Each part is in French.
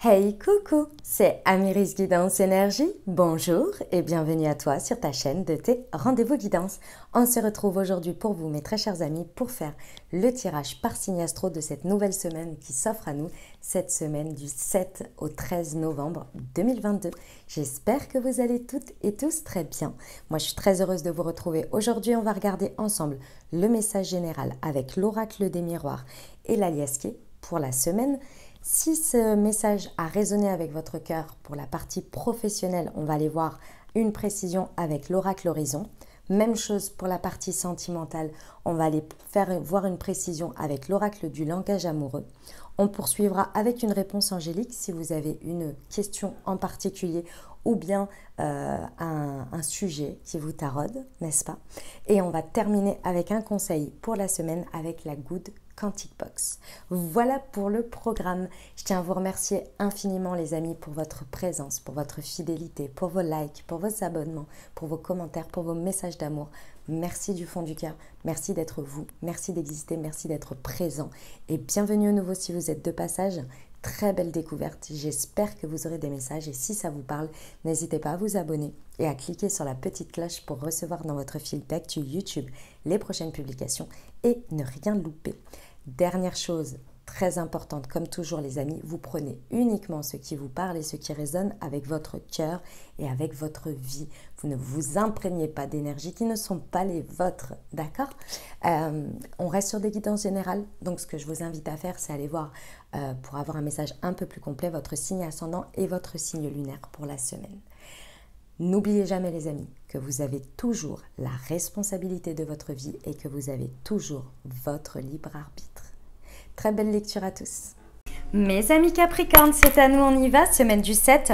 Hey coucou, c'est Amiris Guidance Énergie. Bonjour et bienvenue à toi sur ta chaîne de tes rendez-vous guidance. On se retrouve aujourd'hui pour vous, mes très chers amis, pour faire le tirage par signe astro de cette nouvelle semaine qui s'offre à nous, cette semaine du 7 au 13 novembre 2022. J'espère que vous allez toutes et tous très bien. Moi, je suis très heureuse de vous retrouver. Aujourd'hui, on va regarder ensemble le message général avec l'oracle des miroirs et l'aliasqué pour la semaine. Si ce message a résonné avec votre cœur pour la partie professionnelle, on va aller voir une précision avec l'oracle horizon. Même chose pour la partie sentimentale, on va aller faire voir une précision avec l'oracle du langage amoureux. On poursuivra avec une réponse angélique si vous avez une question en particulier ou bien un sujet qui vous taraude, n'est-ce pas? Et on va terminer avec un conseil pour la semaine avec la Good Quantic Box. Voilà pour le programme. Je tiens à vous remercier infiniment les amis pour votre présence, pour votre fidélité, pour vos likes, pour vos abonnements, pour vos commentaires, pour vos messages d'amour. Merci du fond du cœur. Merci d'être vous. Merci d'exister. Merci d'être présent. Et bienvenue au nouveau si vous êtes de passage. Très belle découverte. J'espère que vous aurez des messages et si ça vous parle, n'hésitez pas à vous abonner et à cliquer sur la petite cloche pour recevoir dans votre fil d'actu YouTube les prochaines publications et ne rien louper. Dernière chose très importante, comme toujours les amis, vous prenez uniquement ce qui vous parle et ce qui résonne avec votre cœur et avec votre vie. Vous ne vous imprégnez pas d'énergies qui ne sont pas les vôtres, d'accord? On reste sur des guidances générales, donc ce que je vous invite à faire, c'est aller voir, pour avoir un message un peu plus complet, votre signe ascendant et votre signe lunaire pour la semaine. N'oubliez jamais les amis que vous avez toujours la responsabilité de votre vie et que vous avez toujours votre libre arbitre. Très belle lecture à tous. Mes amis Capricorne, c'est à nous, on y va. Semaine du 7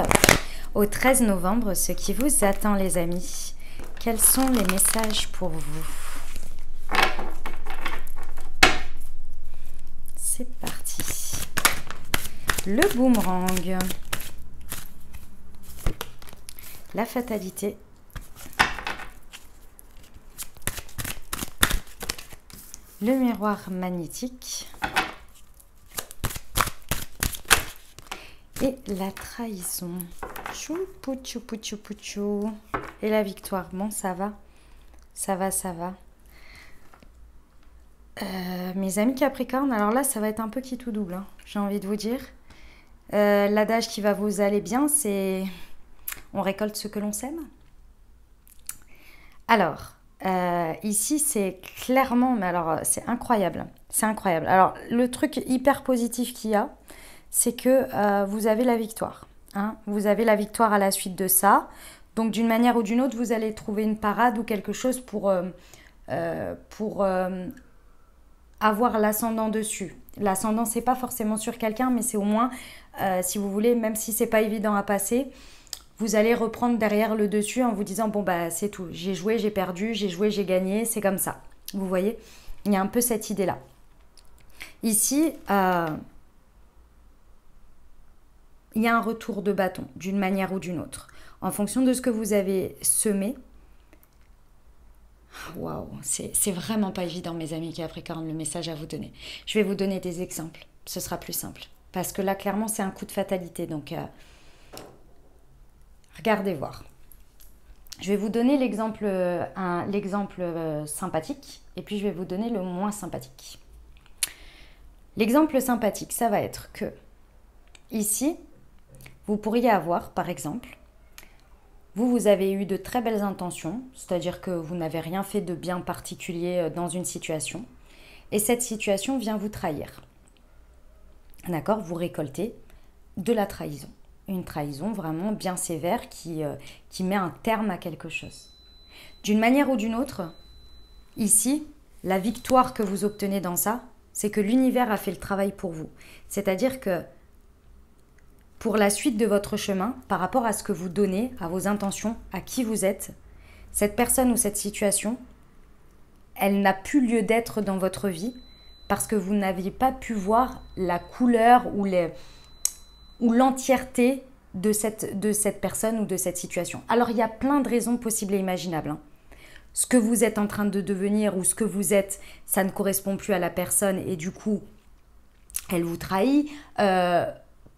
au 13 novembre, ce qui vous attend les amis. Quels sont les messages pour vous? C'est parti. Le boomerang. La fatalité. Le miroir magnétique. Et la trahison. Choupou, choupou, choupou, chou. Et la victoire. Bon, ça va. Ça va, ça va. Mes amis Capricorne, alors là, ça va être un peu qui tout double, hein, j'ai envie de vous dire. L'adage qui va vous aller bien, c'est... On récolte ce que l'on sème. Alors, ici, c'est clairement... Mais alors, c'est incroyable. C'est incroyable. Alors, le truc hyper positif qu'il y a, c'est que vous avez la victoire. Hein, vous avez la victoire à la suite de ça. Donc, d'une manière ou d'une autre, vous allez trouver une parade ou quelque chose pour avoir l'ascendant dessus. L'ascendant, c'est pas forcément sur quelqu'un, mais c'est au moins, si vous voulez, même si c'est pas évident à passer, vous allez reprendre derrière le dessus en vous disant, bon, bah, c'est tout. J'ai joué, j'ai perdu, j'ai joué, j'ai gagné, c'est comme ça. Vous voyez, il y a un peu cette idée-là. Ici, il y a un retour de bâton, d'une manière ou d'une autre. En fonction de ce que vous avez semé. Waouh, c'est vraiment pas évident, mes amis Capricorne, le message à vous donner. Je vais vous donner des exemples, ce sera plus simple. Parce que là, clairement, c'est un coup de fatalité, donc... regardez voir. Je vais vous donner l'exemple sympathique et puis je vais vous donner le moins sympathique. L'exemple sympathique, ça va être que ici, vous pourriez avoir, par exemple, vous avez eu de très belles intentions, c'est-à-dire que vous n'avez rien fait de bien particulier dans une situation et cette situation vient vous trahir. D'accord? Vous récoltez de la trahison. Une trahison vraiment bien sévère qui met un terme à quelque chose. D'une manière ou d'une autre, ici, la victoire que vous obtenez dans ça, c'est que l'univers a fait le travail pour vous. C'est-à-dire que pour la suite de votre chemin, par rapport à ce que vous donnez, à vos intentions, à qui vous êtes, cette personne ou cette situation, elle n'a plus lieu d'être dans votre vie parce que vous n'aviez pas pu voir la couleur ou l'entièreté de cette personne ou de cette situation. Alors, il y a plein de raisons possibles et imaginables. Hein. Ce que vous êtes en train de devenir ou ce que vous êtes, ça ne correspond plus à la personne et du coup, elle vous trahit.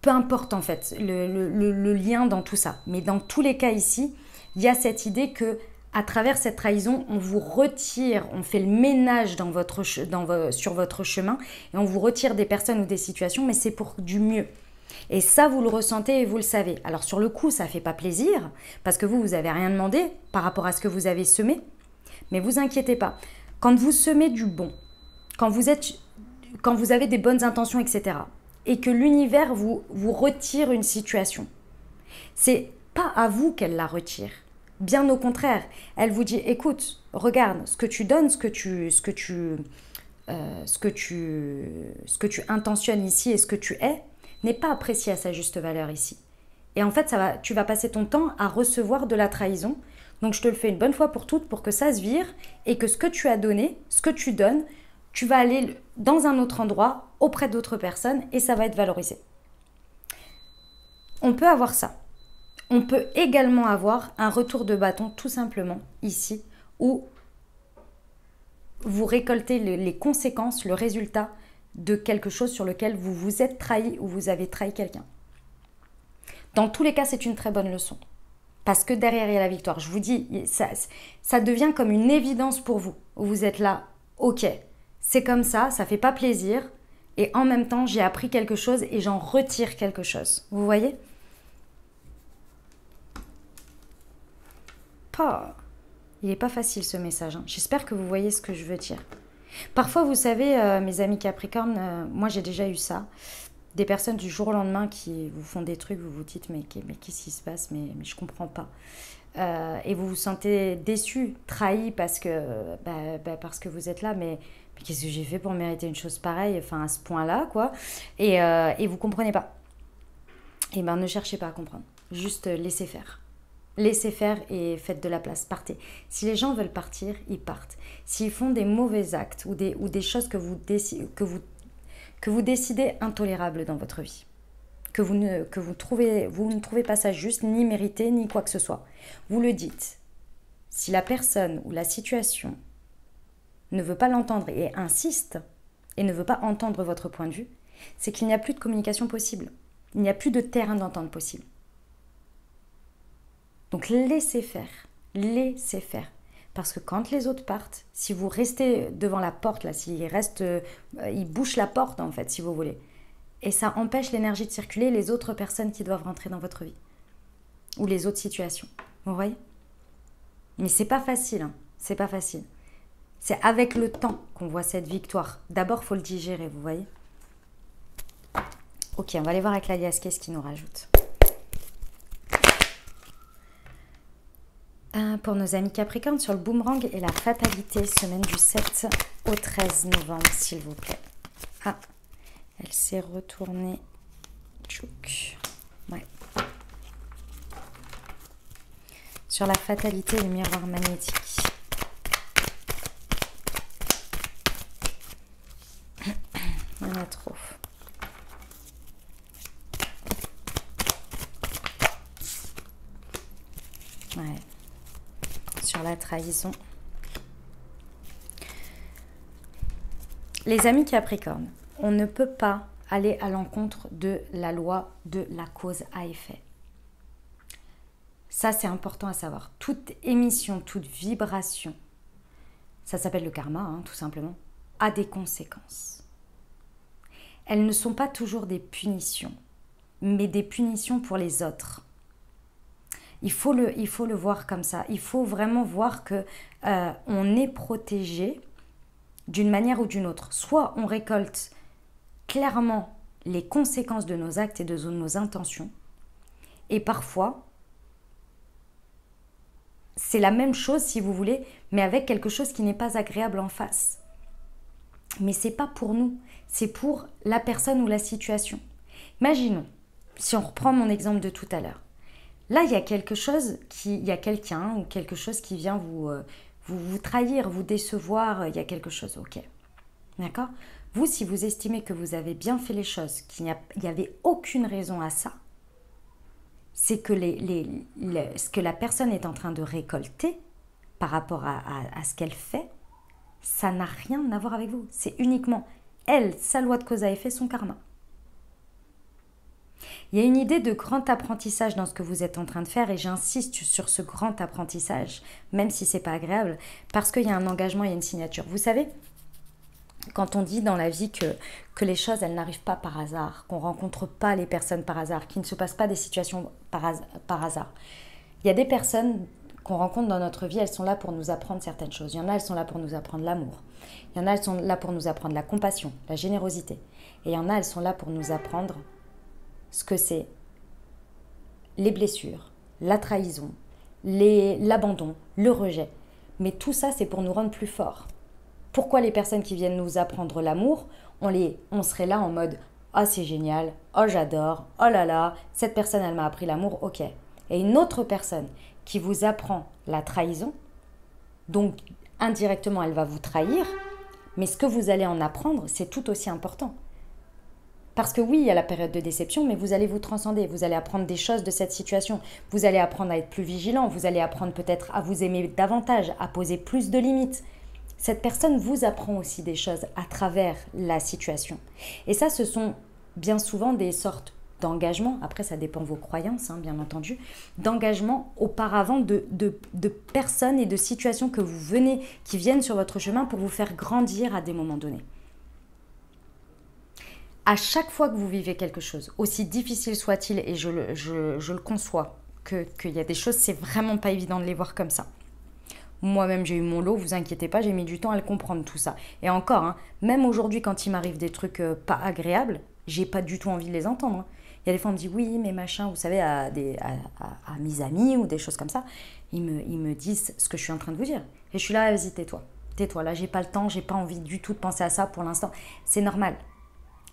peu importe en fait le lien dans tout ça. Mais dans tous les cas ici, il y a cette idée que à travers cette trahison, on vous retire, on fait le ménage sur votre chemin et on vous retire des personnes ou des situations, mais c'est pour du mieux. Et ça, vous le ressentez et vous le savez. Alors sur le coup, ça ne fait pas plaisir parce que vous n'avez rien demandé par rapport à ce que vous avez semé, mais vous inquiétez pas. Quand vous semez du bon, quand vous avez des bonnes intentions, etc., et que l'univers vous retire une situation, c'est pas à vous qu'elle la retire. Bien au contraire, elle vous dit, écoute, regarde, ce que tu donnes, ce que tu intentionnes ici et ce que tu es, n'est pas apprécié à sa juste valeur ici. Et en fait, tu vas passer ton temps à recevoir de la trahison. Donc je te le fais une bonne fois pour toutes pour que ça se vire et que ce que tu as donné, ce que tu donnes, tu vas aller dans un autre endroit auprès d'autres personnes et ça va être valorisé. On peut avoir ça. On peut également avoir un retour de bâton tout simplement ici où vous récoltez les conséquences, le résultat de quelque chose sur lequel vous vous êtes trahi ou vous avez trahi quelqu'un. Dans tous les cas, c'est une très bonne leçon. Parce que derrière, il y a la victoire. Je vous dis, ça devient comme une évidence pour vous. Vous êtes là, ok, c'est comme ça fait pas plaisir. Et en même temps, j'ai appris quelque chose et j'en retire quelque chose. Vous voyez ? Il n'est pas facile ce message. Hein. J'espère que vous voyez ce que je veux dire. Parfois, vous savez, mes amis Capricorne, moi j'ai déjà eu ça. Des personnes du jour au lendemain qui vous font des trucs, vous vous dites mais qu'est-ce qui se passe, mais je comprends pas. Et vous vous sentez déçu, trahi parce que vous êtes là, mais qu'est-ce que j'ai fait pour mériter une chose pareille, enfin à ce point-là, quoi. Et vous comprenez pas. Et ben ne cherchez pas à comprendre, juste laissez faire. Laissez faire et faites de la place, partez. Si les gens veulent partir, ils partent. S'ils font des mauvais actes ou des choses que vous décidez intolérables dans votre vie, que vous ne trouvez pas ça juste, ni mérité, ni quoi que ce soit, vous le dites. Si la personne ou la situation ne veut pas l'entendre et insiste et ne veut pas entendre votre point de vue, c'est qu'il n'y a plus de communication possible. Il n'y a plus de terrain d'entente possible. Donc laissez faire, laissez faire. Parce que quand les autres partent, si vous restez devant la porte, là, ils bouchent la porte en fait, si vous voulez. Et ça empêche l'énergie de circuler les autres personnes qui doivent rentrer dans votre vie. Ou les autres situations. Vous voyez ? Mais c'est pas facile, hein. C'est pas facile. C'est avec le temps qu'on voit cette victoire. D'abord, il faut le digérer, vous voyez ? Ok, on va aller voir avec l'alias, qu'est-ce qu'il nous rajoute ? Pour nos amis Capricorne, sur le boomerang et la fatalité, semaine du 7 au 13 novembre, s'il vous plaît. Ah, elle s'est retournée. Tchouk. Ouais. Sur la fatalité et le miroir magnétique. Il y en a trop. Ouais. Sur la trahison. Les amis Capricorne, on ne peut pas aller à l'encontre de la loi de la cause à effet. Ça, c'est important à savoir. Toute émission, toute vibration, ça s'appelle le karma, hein, tout simplement, a des conséquences. Elles ne sont pas toujours des punitions, mais des punitions pour les autres. Il faut le voir comme ça. Il faut vraiment voir que on est protégé d'une manière ou d'une autre. Soit on récolte clairement les conséquences de nos actes et de nos intentions. Et parfois, c'est la même chose si vous voulez, mais avec quelque chose qui n'est pas agréable en face. Mais c'est pas pour nous, c'est pour la personne ou la situation. Imaginons, si on reprend mon exemple de tout à l'heure. Là, il y a quelqu'un ou quelque chose qui vient vous trahir, vous décevoir, il y a quelque chose, ok. D'accord ? Vous, si vous estimez que vous avez bien fait les choses, qu'il n'y avait aucune raison à ça, c'est que ce que la personne est en train de récolter par rapport à ce qu'elle fait, ça n'a rien à voir avec vous. C'est uniquement elle, sa loi de cause à effet, son karma. Il y a une idée de grand apprentissage dans ce que vous êtes en train de faire et j'insiste sur ce grand apprentissage, même si c'est pas agréable, parce qu'il y a un engagement, il y a une signature. Vous savez, quand on dit dans la vie que les choses, elles n'arrivent pas par hasard, qu'on ne rencontre pas les personnes par hasard, qu'il ne se passe pas des situations par hasard, il y a des personnes qu'on rencontre dans notre vie, elles sont là pour nous apprendre certaines choses. Il y en a, elles sont là pour nous apprendre l'amour. Il y en a, elles sont là pour nous apprendre la compassion, la générosité. Et il y en a, elles sont là pour nous apprendre ce que c'est les blessures, la trahison, l'abandon, le rejet. Mais tout ça, c'est pour nous rendre plus forts. Pourquoi les personnes qui viennent nous apprendre l'amour, on serait là en mode « Oh, c'est génial, oh, j'adore, oh là là, cette personne, elle m'a appris l'amour, ok. » Et une autre personne qui vous apprend la trahison, donc indirectement, elle va vous trahir, mais ce que vous allez en apprendre, c'est tout aussi important. Parce que oui, il y a la période de déception, mais vous allez vous transcender, vous allez apprendre des choses de cette situation, vous allez apprendre à être plus vigilant, vous allez apprendre peut-être à vous aimer davantage, à poser plus de limites. Cette personne vous apprend aussi des choses à travers la situation. Et ça, ce sont bien souvent des sortes d'engagement, après ça dépend de vos croyances, bien entendu, d'engagement auparavant de personnes et de situations qui viennent sur votre chemin pour vous faire grandir à des moments donnés. À chaque fois que vous vivez quelque chose, aussi difficile soit-il, et je le conçois, qu'il y a des choses, c'est vraiment pas évident de les voir comme ça. Moi-même, j'ai eu mon lot, vous inquiétez pas, j'ai mis du temps à le comprendre tout ça. Et encore, même aujourd'hui, quand il m'arrive des trucs pas agréables, j'ai pas du tout envie de les entendre. Il y a des fois, on me dit oui, mais machin, vous savez, à mes amis ou des choses comme ça, ils me disent ce que je suis en train de vous dire. Et je suis là, vas-y, tais-toi. Tais-toi, là, j'ai pas le temps, j'ai pas envie du tout de penser à ça pour l'instant. C'est normal.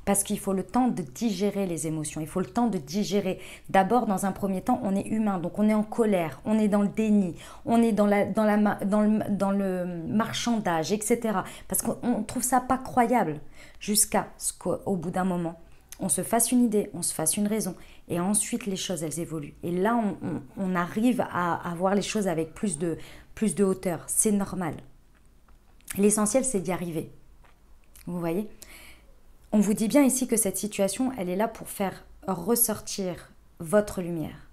Parce qu'il faut le temps de digérer les émotions, il faut le temps de digérer. D'abord, dans un premier temps, on est humain, donc on est en colère, on est dans le déni, on est dans le marchandage, etc. Parce qu'on trouve ça pas croyable, jusqu'à ce qu'au bout d'un moment, on se fasse une idée, on se fasse une raison, et ensuite les choses, elles évoluent. Et là, on arrive à voir les choses avec plus de hauteur, c'est normal. L'essentiel, c'est d'y arriver. Vous voyez ? On vous dit bien ici que cette situation, elle est là pour faire ressortir votre lumière.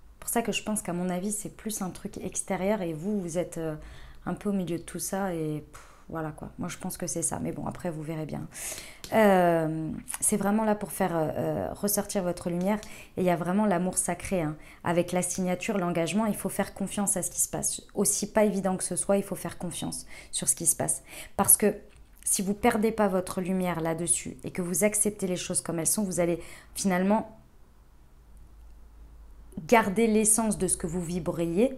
C'est pour ça que je pense qu'à mon avis, c'est plus un truc extérieur et vous êtes un peu au milieu de tout ça et voilà quoi. Moi, je pense que c'est ça. Mais bon, après, vous verrez bien. C'est vraiment là pour faire ressortir votre lumière et il y a vraiment l'amour sacré. Avec la signature, l'engagement, il faut faire confiance à ce qui se passe. Aussi pas évident que ce soit, il faut faire confiance sur ce qui se passe. Parce que si vous ne perdez pas votre lumière là-dessus et que vous acceptez les choses comme elles sont, vous allez finalement garder l'essence de ce que vous vibriez,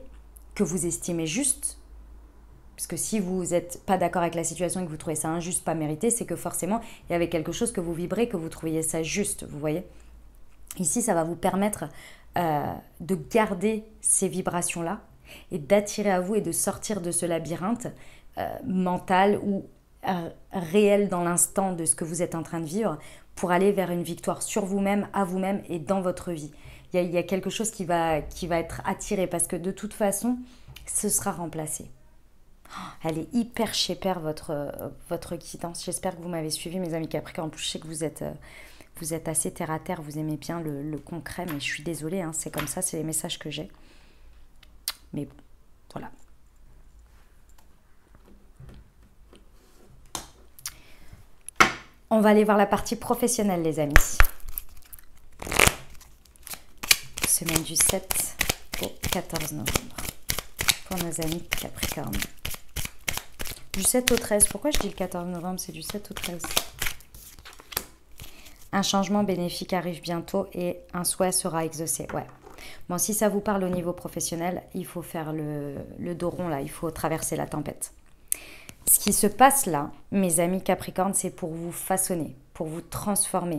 que vous estimez juste. Parce que si vous n'êtes pas d'accord avec la situation et que vous trouvez ça injuste, pas mérité, c'est que forcément, il y avait quelque chose que vous vibrez, que vous trouviez ça juste, vous voyez. Ici, ça va vous permettre de garder ces vibrations-là et d'attirer à vous et de sortir de ce labyrinthe mental ou réel dans l'instant de ce que vous êtes en train de vivre pour aller vers une victoire sur vous-même, à vous-même et dans votre vie. Il y a quelque chose qui va être attiré parce que de toute façon, ce sera remplacé. Elle est hyper chépère votre guidance. J'espère que vous m'avez suivi, mes amis Capricorne. En plus, je sais que vous êtes assez terre à terre, vous aimez bien le concret, mais je suis désolée, c'est comme ça, c'est les messages que j'ai. Mais bon, voilà. On va aller voir la partie professionnelle, les amis. Semaine du 7 au 14 novembre. Pour nos amis Capricorne. Du 7 au 13. Pourquoi je dis le 14 novembre? C'est du 7 au 13. Un changement bénéfique arrive bientôt et un souhait sera exaucé. Ouais. Bon, si ça vous parle au niveau professionnel, il faut faire le dos rond, là. Il faut traverser la tempête. Ce qui se passe là, mes amis Capricorne, c'est pour vous façonner, pour vous transformer.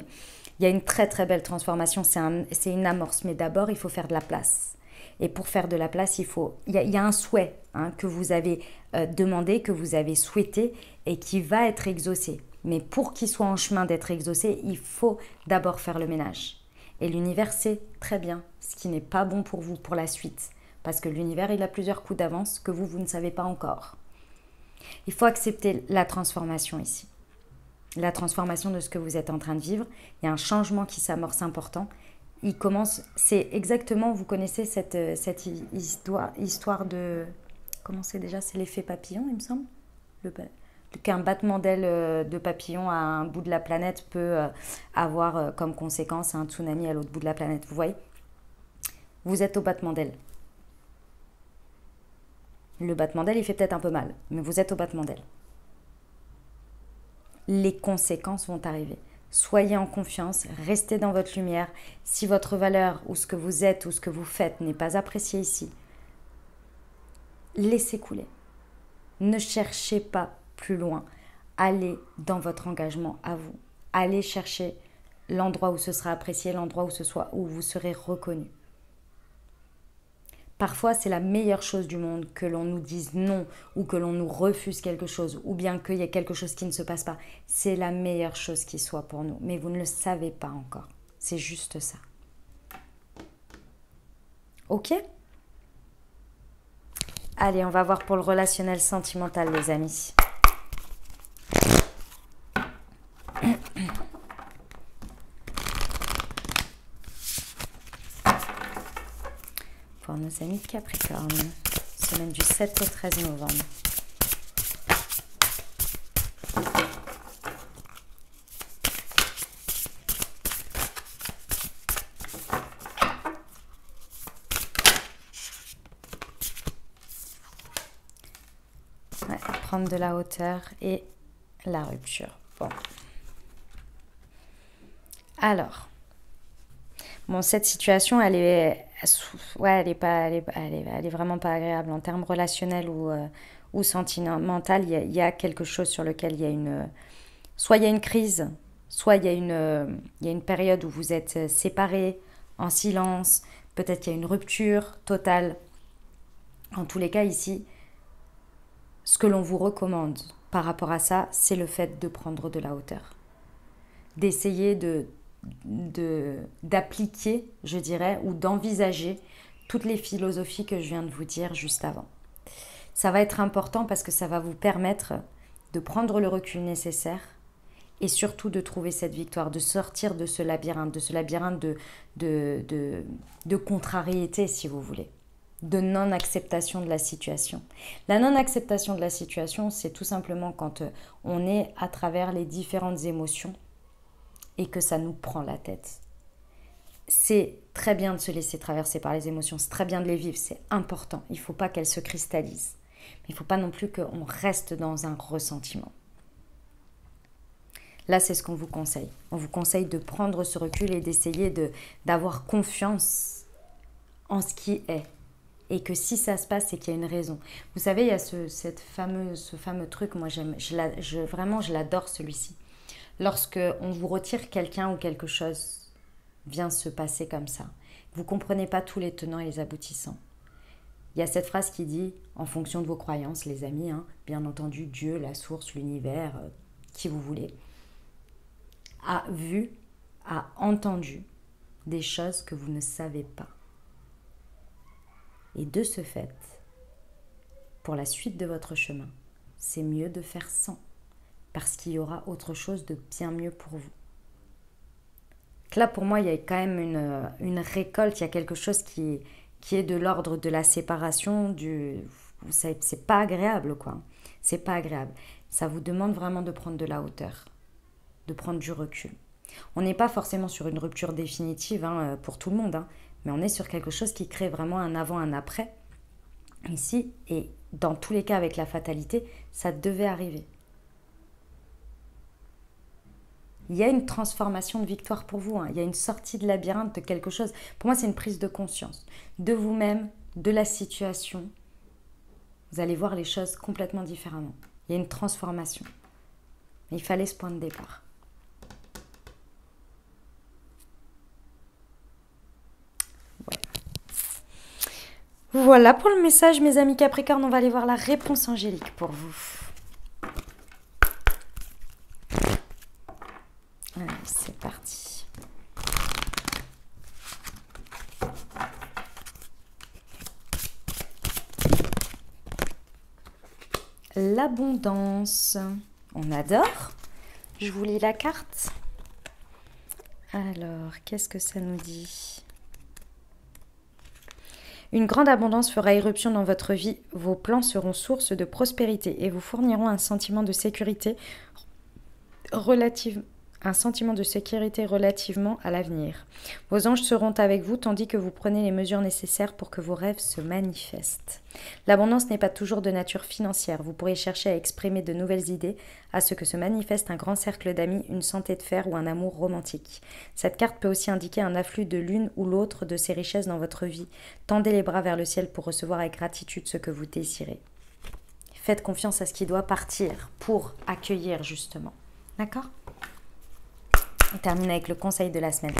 Il y a une très très belle transformation, c'est une amorce, mais d'abord il faut faire de la place. Et pour faire de la place, il y a un souhait que vous avez demandé, que vous avez souhaité et qui va être exaucé. Mais pour qu'il soit en chemin d'être exaucé, il faut d'abord faire le ménage. Et l'univers sait très bien ce qui n'est pas bon pour vous pour la suite. Parce que l'univers, il a plusieurs coups d'avance que vous ne savez pas encore. Il faut accepter la transformation ici. la transformation de ce que vous êtes en train de vivre. Il y a un changement qui s'amorce important. Il commence, c'est exactement, vous connaissez cette histoire de... Comment c'est déjà? C'est l'effet papillon, il me semble. Qu'un battement d'aile de papillon à un bout de la planète peut avoir comme conséquence un tsunami à l'autre bout de la planète. Vous voyez? Vous êtes au battement d'aile. Le battement d'aile, il fait peut-être un peu mal, mais vous êtes au battement d'aile. Les conséquences vont arriver. Soyez en confiance, restez dans votre lumière. Si votre valeur ou ce que vous êtes ou ce que vous faites n'est pas apprécié ici, laissez couler. Ne cherchez pas plus loin. Allez dans votre engagement à vous. Allez chercher l'endroit où ce sera apprécié, l'endroit où vous serez reconnu. Parfois, c'est la meilleure chose du monde que l'on nous dise non ou que l'on nous refuse quelque chose ou bien qu'il y ait quelque chose qui ne se passe pas. C'est la meilleure chose qui soit pour nous. Mais vous ne le savez pas encore. C'est juste ça. Ok? Allez, on va voir pour le relationnel sentimental, les amis. Pour nos amis Capricorne, semaine du 7 au 13 novembre. Ouais, prendre de la hauteur et la rupture. Bon. Alors, bon, cette situation, elle est vraiment pas agréable en termes relationnels ou sentimental. Il y a quelque chose sur lequel il y a soit il y a une crise, soit il y a une période où vous êtes séparés, en silence. Peut-être qu'il y a une rupture totale. En tous les cas, ici, ce que l'on vous recommande par rapport à ça, c'est le fait de prendre de la hauteur. D'essayer d'appliquer, je dirais, ou d'envisager toutes les philosophies que je viens de vous dire juste avant. Ça va être important parce que ça va vous permettre de prendre le recul nécessaire et surtout de trouver cette victoire, de sortir de ce labyrinthe de contrariété, si vous voulez, de non-acceptation de la situation. La non-acceptation de la situation, c'est tout simplement quand on est à travers les différentes émotions et que ça nous prend la tête. C'est très bien de se laisser traverser par les émotions, c'est très bien de les vivre, c'est important. Il ne faut pas qu'elles se cristallisent. Mais il ne faut pas non plus qu'on reste dans un ressentiment. Là, c'est ce qu'on vous conseille. On vous conseille de prendre ce recul et d'essayer d'avoir confiance en ce qui est. Et que si ça se passe, c'est qu'il y a une raison. Vous savez, il y a ce fameux truc, moi vraiment je l'adore celui-ci. Lorsque on vous retire quelqu'un ou quelque chose vient se passer comme ça, vous ne comprenez pas tous les tenants et les aboutissants. Il y a cette phrase qui dit, en fonction de vos croyances, les amis, bien entendu, Dieu, la source, l'univers, qui vous voulez, a vu, a entendu des choses que vous ne savez pas. Et de ce fait, pour la suite de votre chemin, c'est mieux de faire sans. Parce qu'il y aura autre chose de bien mieux pour vous. Là, pour moi, il y a quand même une récolte, il y a quelque chose qui est de l'ordre de la séparation, c'est pas agréable, quoi. C'est pas agréable. Ça vous demande vraiment de prendre de la hauteur, de prendre du recul. On n'est pas forcément sur une rupture définitive pour tout le monde, mais on est sur quelque chose qui crée vraiment un avant, un après, ici, et dans tous les cas, avec la fatalité, ça devait arriver. Il y a une transformation de victoire pour vous. Il y a une sortie de labyrinthe de quelque chose. Pour moi, c'est une prise de conscience de vous-même, de la situation. Vous allez voir les choses complètement différemment. Il y a une transformation. Mais il fallait ce point de départ. Voilà pour le message, mes amis Capricorne. On va aller voir la réponse angélique pour vous. Allez, c'est parti. L'abondance. On adore. Je vous lis la carte. Alors, qu'est-ce que ça nous dit? Une grande abondance fera irruption dans votre vie. Vos plans seront source de prospérité et vous fourniront un sentiment de sécurité relativement à l'avenir. Vos anges seront avec vous tandis que vous prenez les mesures nécessaires pour que vos rêves se manifestent. L'abondance n'est pas toujours de nature financière. Vous pourrez chercher à exprimer de nouvelles idées, à ce que se manifeste un grand cercle d'amis, une santé de fer ou un amour romantique. Cette carte peut aussi indiquer un afflux de l'une ou l'autre de ces richesses dans votre vie. Tendez les bras vers le ciel pour recevoir avec gratitude ce que vous désirez. Faites confiance à ce qui doit partir pour accueillir justement. D'accord ? On termine avec le conseil de la semaine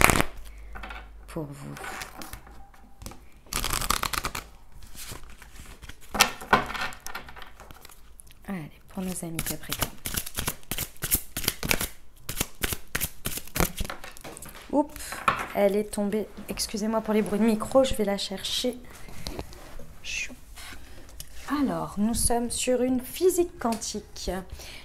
pour vous. Allez, pour nos amis Capricorne. Oups, elle est tombée. Excusez-moi pour les bruits de micro, je vais la chercher. Alors, nous sommes sur une physique quantique.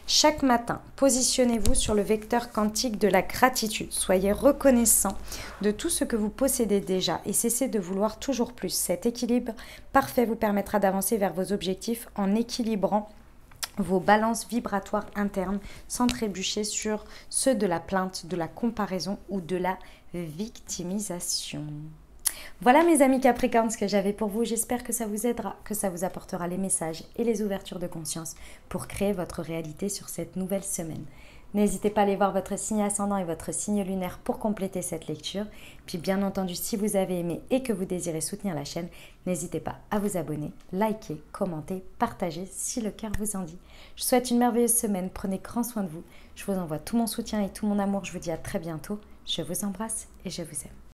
Chaque matin, positionnez-vous sur le vecteur quantique de la gratitude. Soyez reconnaissant de tout ce que vous possédez déjà et cessez de vouloir toujours plus. Cet équilibre parfait vous permettra d'avancer vers vos objectifs en équilibrant vos balances vibratoires internes sans trébucher sur ceux de la plainte, de la comparaison ou de la victimisation. Voilà mes amis Capricorne ce que j'avais pour vous. J'espère que ça vous aidera, que ça vous apportera les messages et les ouvertures de conscience pour créer votre réalité sur cette nouvelle semaine. N'hésitez pas à aller voir votre signe ascendant et votre signe lunaire pour compléter cette lecture. Puis bien entendu, si vous avez aimé et que vous désirez soutenir la chaîne, n'hésitez pas à vous abonner, liker, commenter, partager si le cœur vous en dit. Je vous souhaite une merveilleuse semaine. Prenez grand soin de vous. Je vous envoie tout mon soutien et tout mon amour. Je vous dis à très bientôt. Je vous embrasse et je vous aime.